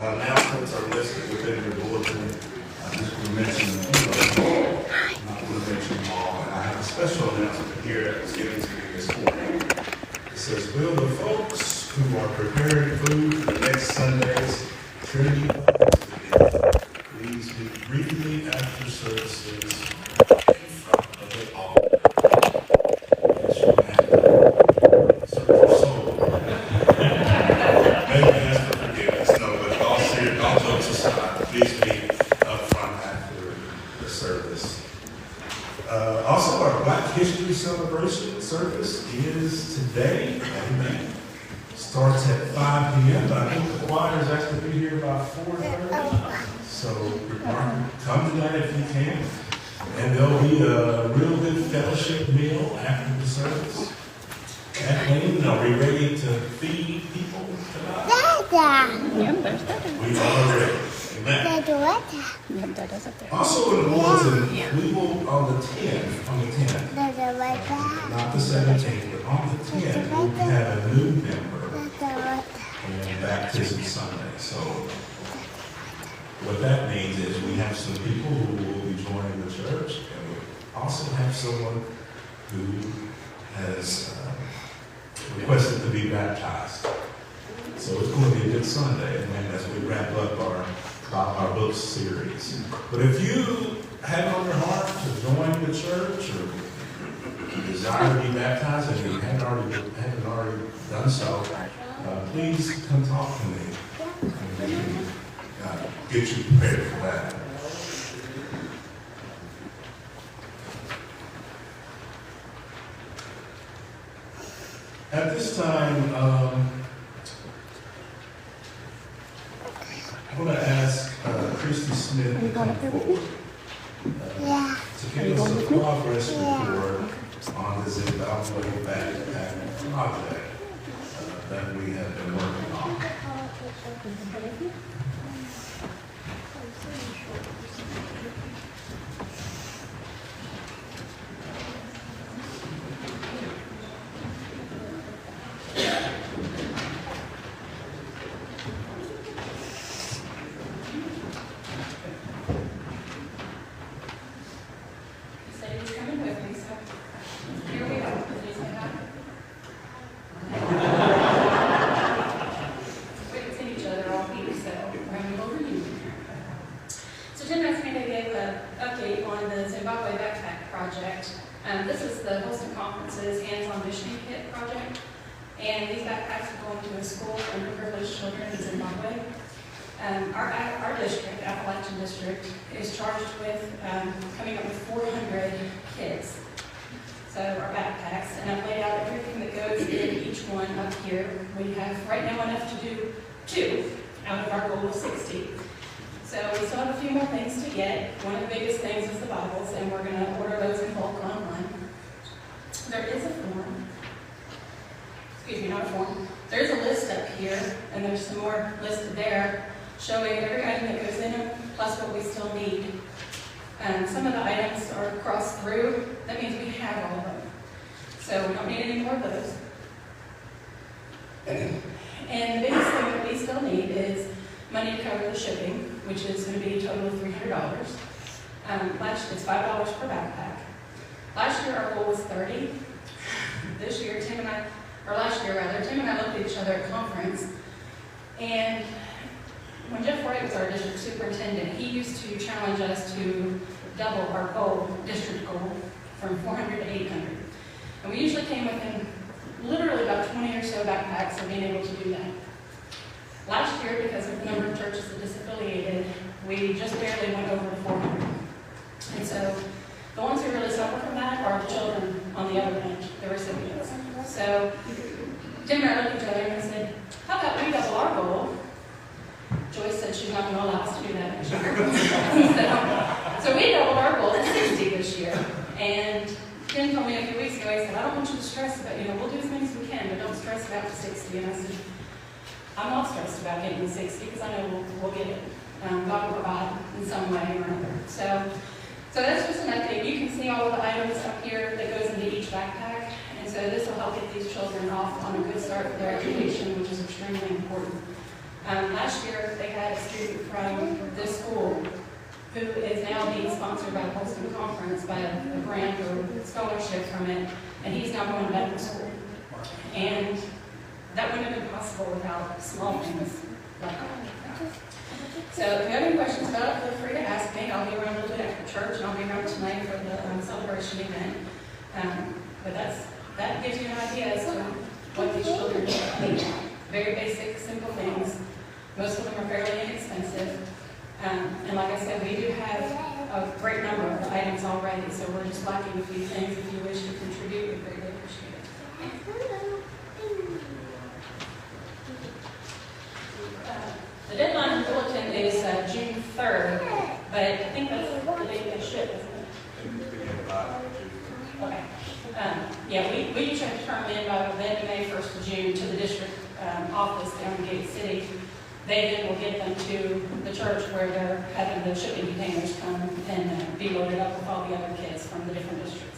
Announcements are listed within your bulletin. I just want to mention a few of them. I'm not going to mention them all. And I have a special announcement here that was given to me this morning. It says, will the folks who are preparing food for the next Sunday's Trinity United please meet briefly after services in front of the altar. Yes, you have to search your soul. Maybe ask for forgiveness. No, but all jokes aside, please meet up front after the service. Also, our Black History Celebration service is today. Amen. Starts at 5 p.m. But I think the choir is actually be here about 4:30. So come to that if you can. And there'll be a real good fellowship meal after the service. Kathleen, are we ready to feed people tonight? Yep, there's that. We are ready. Amen. Yep, that is up there. Also in the bulletin, we will on the 10th, not the 17th, but on the 10th, we have a new member on Baptism Sunday. So what that means is we have some people who will be joining the church, and we also have someone who has requested to be baptized. So it's going to be a good Sunday, and as we wrap up our book series. But if you have on your heart to join the church or desire to be baptized and you haven't already done so, please come talk to me, and we can get you prepared for that. At this time, I'm going to ask Christy Smith to come forward to give us a progress report on the Zimbabwe Backpack Project that we have been working on. Zimbabwe Backpack Project. This is the Hosting Conferences Hands-on Mission Kit project, and these backpacks are going to a school for underprivileged children in Zimbabwe. Our district, Appalachian District, is charged with coming up with 400 kids. So our backpacks, and I've laid out everything that goes in each one up here. We have right now enough to do 2 out of our goal of 60. So we still have a few more things to get. One of the biggest things is the Bibles, and we're going to order those in bulk online. There is a form. Excuse me, not a form. There's a list up here, and there's some more listed there showing every item that goes in them, plus what we still need. Some of the items are crossed through. That means we have all of them. So we don't need any more of those. And the biggest thing that we still need is money to cover the shipping, which is going to be a total of $300. It's $5 per backpack. Last year our goal was 30. This year, Tim and I looked at each other at conference, and when Jeff Wright was our district superintendent, he used to challenge us to double our district goal, from 400 to 800. And we usually came within literally about 20 or so backpacks of being able to do that. Last year, because of the number of churches that disaffiliated, we just barely went over the 400. And so the ones who really suffer from that are the children on the other end, the recipients. So Tim and I looked at each other and said, how about we double our goal? Joyce said she's not going to allow us to do that next year. so we doubled our goal to 60 this year. And Tim told me a few weeks ago, he said, I don't want you to stress about, we'll do as many as we can, but don't stress about the 60. And I said, I'm not stressed about getting the 60 because I know we'll get it. God will provide in some way or another. So that's just an update. You can see all of the items up here that goes into each backpack. And so this will help get these children off on a good start with their education, which is extremely important. Last year, they had a student from this school who is now being sponsored by the Holston Conference by a grant or scholarship from it, and he's now going to medical school. And that wouldn't have been possible without small things like that. So if you have any questions about it, feel free to ask me. I'll be around a little bit after church, and I'll be around tonight for the celebration event. But that gives you an idea as to what these children need. Very basic, simple things. Most of them are fairly inexpensive. And like I said, we do have a great number of items already, so we're just lacking a few things. If you wish to contribute, we greatly appreciate it. The deadline in bulletin is June 3rd, but I think that's the date they should, isn't it? Okay. Yeah, we usually have to turn them in by the end of May, 1st of June to the district office down in Gate City. They then will get them to the church where they're having the shipping containers come and be loaded up with all the other kids from the different districts.